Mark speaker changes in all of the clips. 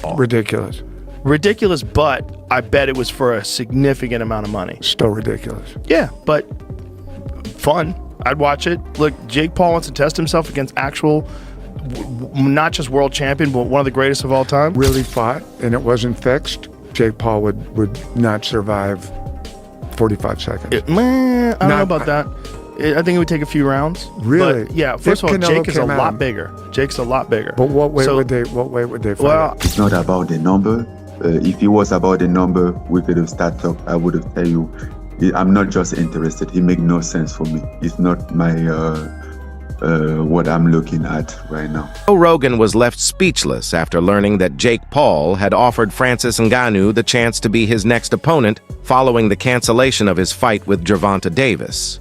Speaker 1: Paul?
Speaker 2: Ridiculous.
Speaker 1: Ridiculous, but I bet it was for a significant amount of money.
Speaker 2: Still ridiculous.
Speaker 1: Yeah, but fun. I'd watch it. Look, Jake Paul wants to test himself against actual, not just world champion, but one of the greatest of all time.
Speaker 2: Really fought, and it wasn't fixed. Jake Paul would not survive 45 seconds.
Speaker 1: I don't know about that. I think it would take a few rounds.
Speaker 2: Really?
Speaker 1: But yeah. First of all, Jake is a lot bigger. Jake's a lot bigger.
Speaker 2: But what weight would they fight?
Speaker 1: Well,
Speaker 3: it's not about the number. If it was about the number, we could have started up. I would have tell you, I'm not just interested. It makes no sense for me. It's not my what I'm looking at right now.
Speaker 4: Rogan was left speechless after learning that Jake Paul had offered Francis Ngannou the chance to be his next opponent following the cancellation of his fight with Gervonta Davis.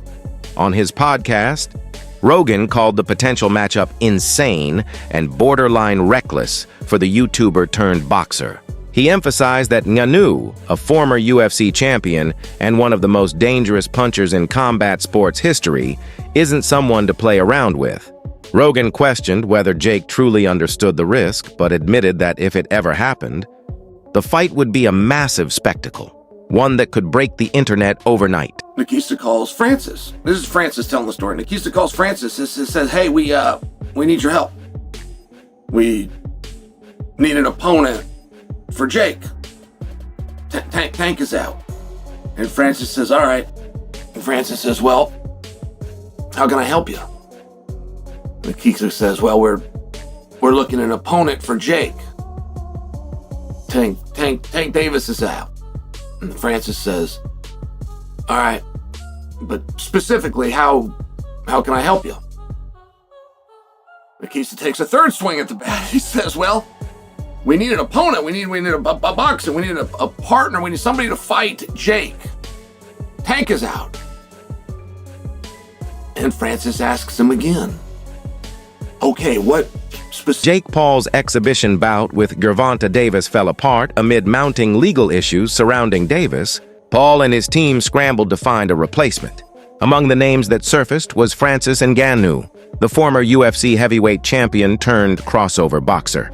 Speaker 4: On his podcast, Rogan called the potential matchup insane and borderline reckless for the YouTuber turned boxer. He emphasized that Ngannou, a former UFC champion and one of the most dangerous punchers in combat sports history, isn't someone to play around with. Rogan questioned whether Jake truly understood the risk, but admitted that if it ever happened, the fight would be a massive spectacle, one that could break the internet overnight.
Speaker 5: Nikista calls Francis. This is Francis telling the story. Nikista calls Francis and says, hey, we need your help. We need an opponent for Jake. Tank is out. And Francis says, all right. And Francis says, well, how can I help you? Nikista says, well, we're looking at an opponent for Jake. Tank Davis is out. And Francis says, all right, but specifically, how can I help you? Nikista takes a third swing at the bat. He says, well, we need an opponent. We need a boxer. We need a partner. We need somebody to fight Jake. Tank is out. And Francis asks him again, okay, what
Speaker 4: Jake Paul's exhibition bout with Gervonta Davis fell apart amid mounting legal issues surrounding Davis. Paul and his team scrambled to find a replacement. Among the names that surfaced was Francis Ngannou, the former UFC heavyweight champion turned crossover boxer.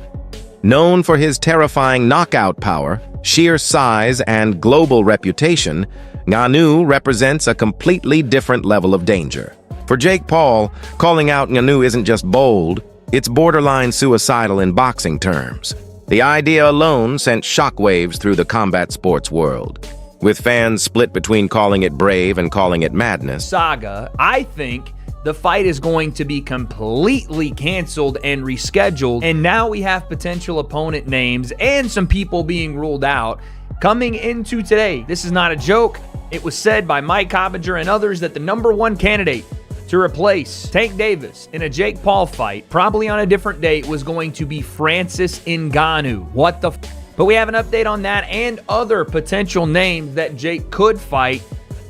Speaker 4: Known for his terrifying knockout power, sheer size, and global reputation, Ngannou represents a completely different level of danger. For Jake Paul, calling out Ngannou isn't just bold, it's borderline suicidal in boxing terms. The idea alone sent shockwaves through the combat sports world, with fans split between calling it brave and calling it madness.
Speaker 6: Saga, I think the fight is going to be completely canceled and rescheduled, and now we have potential opponent names and some people being ruled out coming into today. This is not a joke. It was said by Mike Coppinger and others that the #1 candidate to replace Tank Davis in a Jake Paul fight, probably on a different date, was going to be Francis Ngannou. What the But we have an update on that and other potential names that Jake could fight.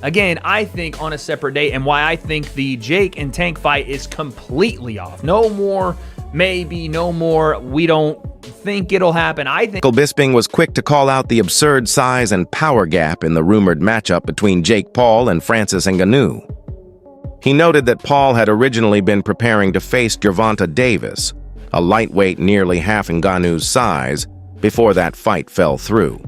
Speaker 6: Again, I think on a separate date, and why I think the Jake and Tank fight is completely off. No more, maybe, no more, we don't think it'll happen. I think
Speaker 4: Bisping was quick to call out the absurd size and power gap in the rumored matchup between Jake Paul and Francis Ngannou. He noted that Paul had originally been preparing to face Gervonta Davis, a lightweight nearly half Ngannou's size, before that fight fell through.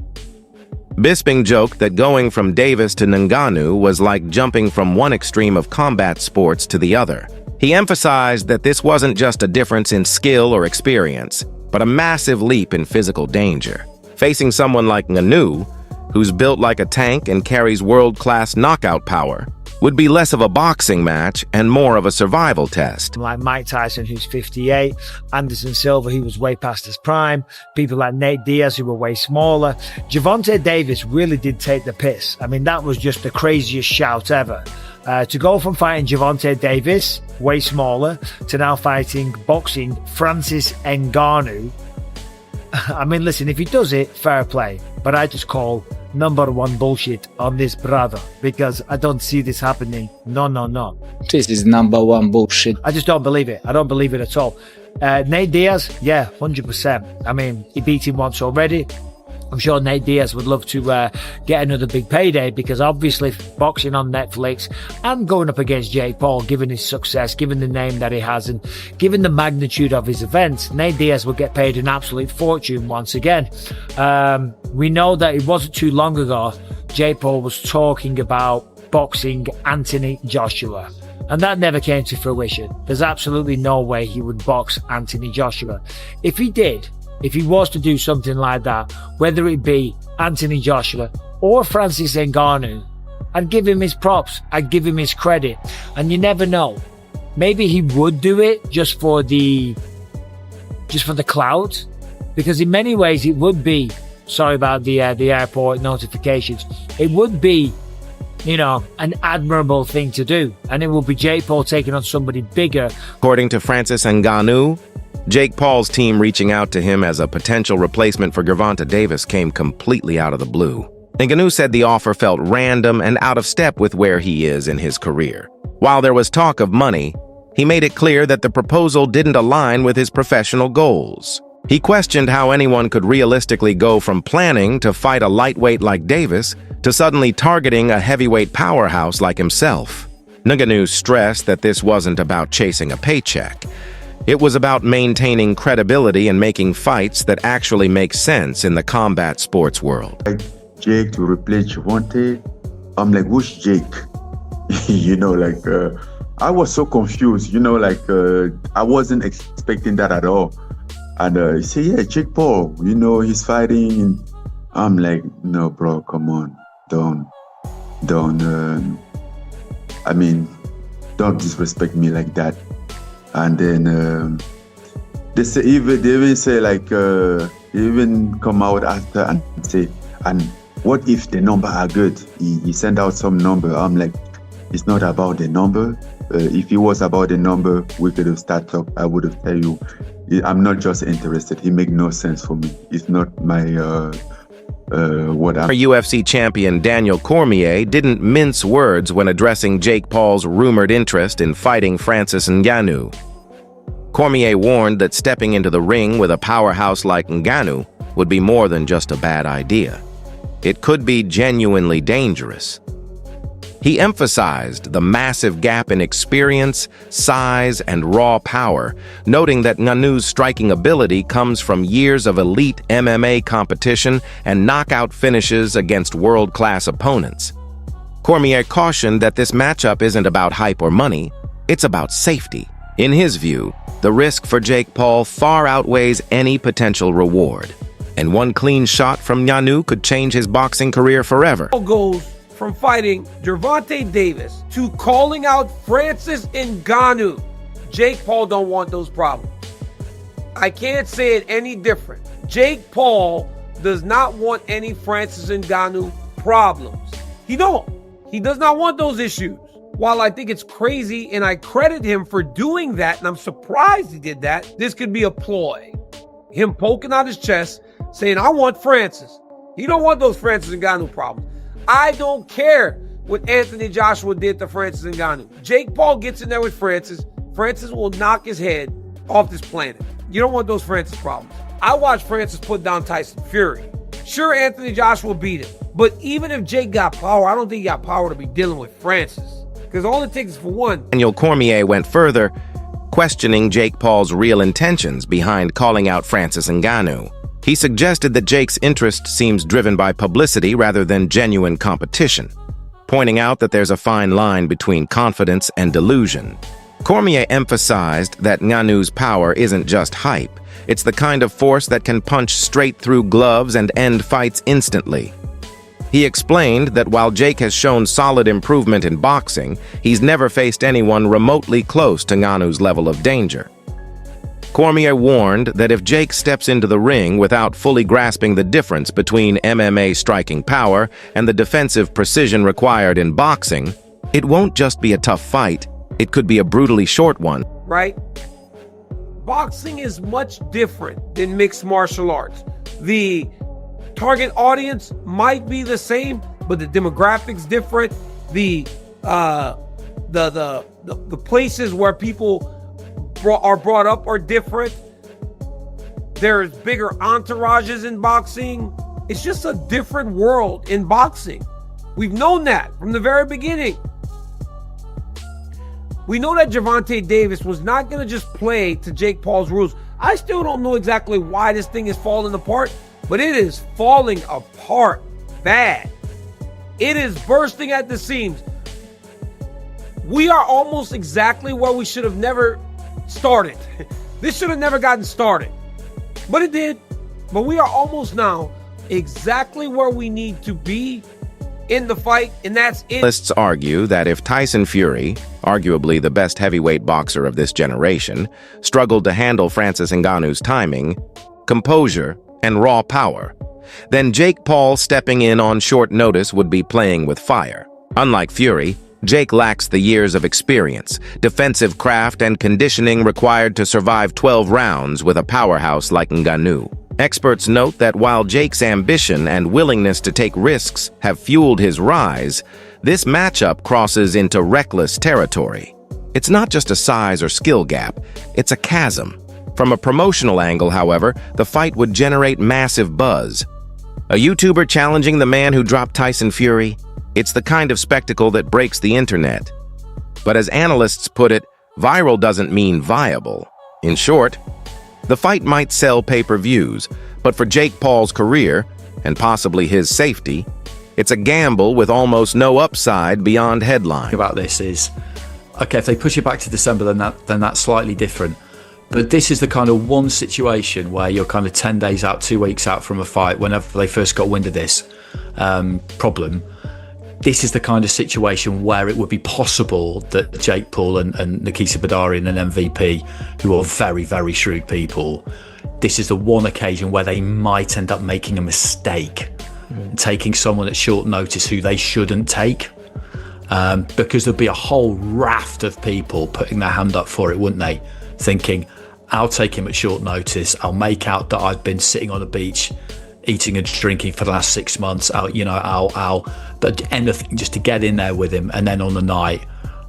Speaker 4: Bisping joked that going from Davis to Ngannou was like jumping from one extreme of combat sports to the other. He emphasized that this wasn't just a difference in skill or experience, but a massive leap in physical danger. Facing someone like Ngannou, who's built like a tank and carries world-class knockout power, would be less of a boxing match and more of a survival test.
Speaker 7: Like Mike Tyson, who's 58, Anderson Silva, who was way past his prime, people like Nate Diaz, who were way smaller. Gervonta Davis really did take the piss. I mean, that was just the craziest shout ever. To go from fighting Gervonta Davis, way smaller, to now boxing Francis Ngannou. I mean, listen, if he does it, fair play. But I just call #1 bullshit on this brother, because I don't see this happening. No.
Speaker 8: This is #1 bullshit.
Speaker 7: I just don't believe it. I don't believe it at all. Nate Diaz, yeah, 100%. I mean, he beat him once already. I'm sure Nate Diaz would love to get another big payday, because obviously boxing on Netflix and going up against Jake Paul, given his success, given the name that he has, and given the magnitude of his events, Nate Diaz will get paid an absolute fortune once again. We know that it wasn't too long ago Jake Paul was talking about boxing Anthony Joshua, and that never came to fruition. There's absolutely no way he would box Anthony Joshua. If he did, if he was to do something like that, whether it be Anthony Joshua or Francis Ngannou, I'd give him his props. I'd give him his credit. And you never know. Maybe he would do it just for the clout, because in many ways it would be, sorry about the airport notifications, it would be, an admirable thing to do. And it will be Jake Paul taking on somebody bigger.
Speaker 4: According to Francis Ngannou, Jake Paul's team reaching out to him as a potential replacement for Gervonta Davis came completely out of the blue. Ngannou said the offer felt random and out of step with where he is in his career. While there was talk of money, he made it clear that the proposal didn't align with his professional goals. He questioned how anyone could realistically go from planning to fight a lightweight like Davis to suddenly targeting a heavyweight powerhouse like himself. Ngannou stressed that this wasn't about chasing a paycheck. It was about maintaining credibility and making fights that actually make sense in the combat sports world.
Speaker 3: Like Jake to replace Gervonta, I'm like, who's Jake? I was so confused, I wasn't expecting that at all. And he said, yeah, Jake Paul, he's fighting. I'm like, no, bro, come on, don't disrespect me like that. And then they even say even come out after and say, and what if the number are good? He sent out some number. I'm like, it's not about the number. If it was about the number, we could have started talk. I would have tell you, I'm not just interested. It make no sense for me. It's not my what I'm.
Speaker 4: UFC champion Daniel Cormier didn't mince words when addressing Jake Paul's rumored interest in fighting Francis Ngannou. Cormier warned that stepping into the ring with a powerhouse like Ngannou would be more than just a bad idea. It could be genuinely dangerous. He emphasized the massive gap in experience, size, and raw power, noting that Ngannou's striking ability comes from years of elite MMA competition and knockout finishes against world-class opponents. Cormier cautioned that this matchup isn't about hype or money, it's about safety. In his view, the risk for Jake Paul far outweighs any potential reward, and one clean shot from Ngannou could change his boxing career forever.
Speaker 9: Goes from fighting Gervonta Davis to calling out Francis Ngannou. Jake Paul don't want those problems. I can't say it any different. Jake Paul does not want any Francis Ngannou problems. He don't. He does not want those issues. While I think it's crazy and I credit him for doing that, and I'm surprised he did that, this could be a ploy. Him poking out his chest, saying, I want Francis. He don't want those Francis Ngannou problems. I don't care what Anthony Joshua did to Francis Ngannou. Jake Paul gets in there with Francis. Francis will knock his head off this planet. You don't want those Francis problems. I watched Francis put down Tyson Fury. Sure, Anthony Joshua beat him. But even if Jake got power, I don't think he got power to be dealing with Francis. Because all it takes is for one.
Speaker 4: Daniel Cormier went further, questioning Jake Paul's real intentions behind calling out Francis Ngannou. He suggested that Jake's interest seems driven by publicity rather than genuine competition, pointing out that there's a fine line between confidence and delusion. Cormier emphasized that Ngannou's power isn't just hype, it's the kind of force that can punch straight through gloves and end fights instantly. He explained that while Jake has shown solid improvement in boxing, he's never faced anyone remotely close to Ngannou's level of danger. Cormier warned that if Jake steps into the ring without fully grasping the difference between MMA striking power and the defensive precision required in boxing, it won't just be a tough fight, it could be a brutally short one.
Speaker 9: Right? Boxing is much different than mixed martial arts. The target audience might be the same, but the demographics different. The places where people are brought up are different. There's bigger entourages in boxing. It's just a different world in boxing. We've known that from the very beginning. We know that Gervonta Davis was not going to just play to Jake Paul's rules. I still don't know exactly why this thing is falling apart, but it is falling apart bad. It is bursting at the seams. We are almost exactly where we should have never started. This should have never gotten started, but it did. But we are almost now exactly where we need to be in the fight, and that's it.
Speaker 4: Analysts argue that if Tyson Fury, arguably the best heavyweight boxer of this generation, struggled to handle Francis Ngannou's timing, composure, and raw power, then Jake Paul stepping in on short notice would be playing with fire. Unlike Fury, Jake lacks the years of experience, defensive craft, and conditioning required to survive 12 rounds with a powerhouse like Ngannou. Experts note that while Jake's ambition and willingness to take risks have fueled his rise, this matchup crosses into reckless territory. It's not just a size or skill gap, it's a chasm. From a promotional angle, however, the fight would generate massive buzz. A YouTuber challenging the man who dropped Tyson Fury? It's the kind of spectacle that breaks the internet. But as analysts put it, viral doesn't mean viable. In short, the fight might sell pay-per-views, but for Jake Paul's career, and possibly his safety, it's a gamble with almost no upside beyond headline.
Speaker 10: About this is, okay, if they push it back to December, then that's slightly different. But this is the kind of one situation where you're kind of 10 days out, 2 weeks out from a fight, whenever they first got wind of this problem. This is the kind of situation where it would be possible that Jake Paul and Nikita Badarian and MVP, who are very, very shrewd people, this is the one occasion where they might end up making a mistake, taking someone at short notice who they shouldn't take, because there'd be a whole raft of people putting their hand up for it, wouldn't they? Thinking, I'll take him at short notice. I'll make out that I've been sitting on a beach eating and drinking for the last 6 months. But anything just to get in there with him, and then on the night,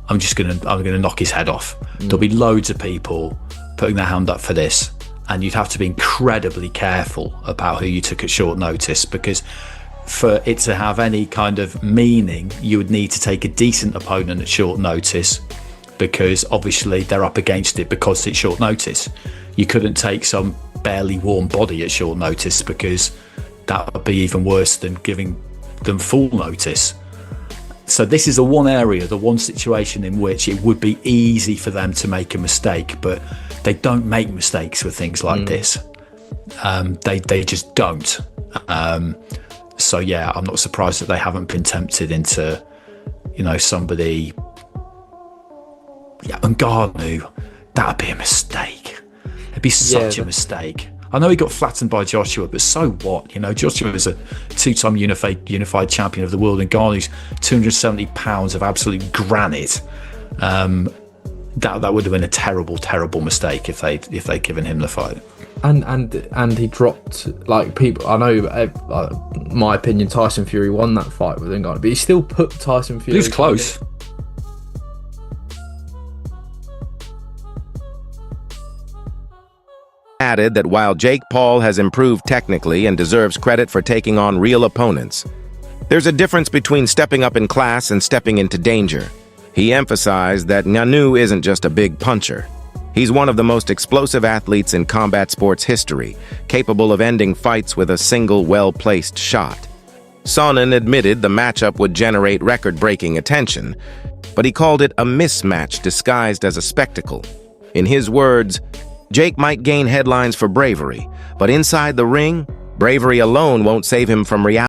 Speaker 10: I'm gonna knock his head off. There'll be loads of people putting their hand up for this, and you'd have to be incredibly careful about who you took at short notice, because for it to have any kind of meaning, you would need to take a decent opponent at short notice, because obviously they're up against it because it's short notice. You couldn't take some barely warm body at short notice, because that would be even worse than giving them full notice. So this is the one area, the one situation in which it would be easy for them to make a mistake, but they don't make mistakes with things like this. They just don't. So yeah, I'm not surprised that they haven't been tempted into, somebody. Yeah, Ngannou, that'd be a mistake. It'd be such a mistake. I know he got flattened by Joshua, but so what? Joshua is a two-time unified champion of the world, and Ngannou's 270 pounds of absolute granite. That would have been a terrible, terrible mistake if they'd given him the fight.
Speaker 11: And he dropped, like, people. I know, my opinion, Tyson Fury won that fight with Ngannou, but he still put Tyson Fury.
Speaker 10: He was close.
Speaker 4: Added that while Jake Paul has improved technically and deserves credit for taking on real opponents, there's a difference between stepping up in class and stepping into danger. He emphasized that Ngannou isn't just a big puncher. He's one of the most explosive athletes in combat sports history, capable of ending fights with a single well-placed shot. Sonnen admitted the matchup would generate record-breaking attention, but he called it a mismatch disguised as a spectacle. In his words, Jake might gain headlines for bravery, but inside the ring, bravery alone won't save him from reality.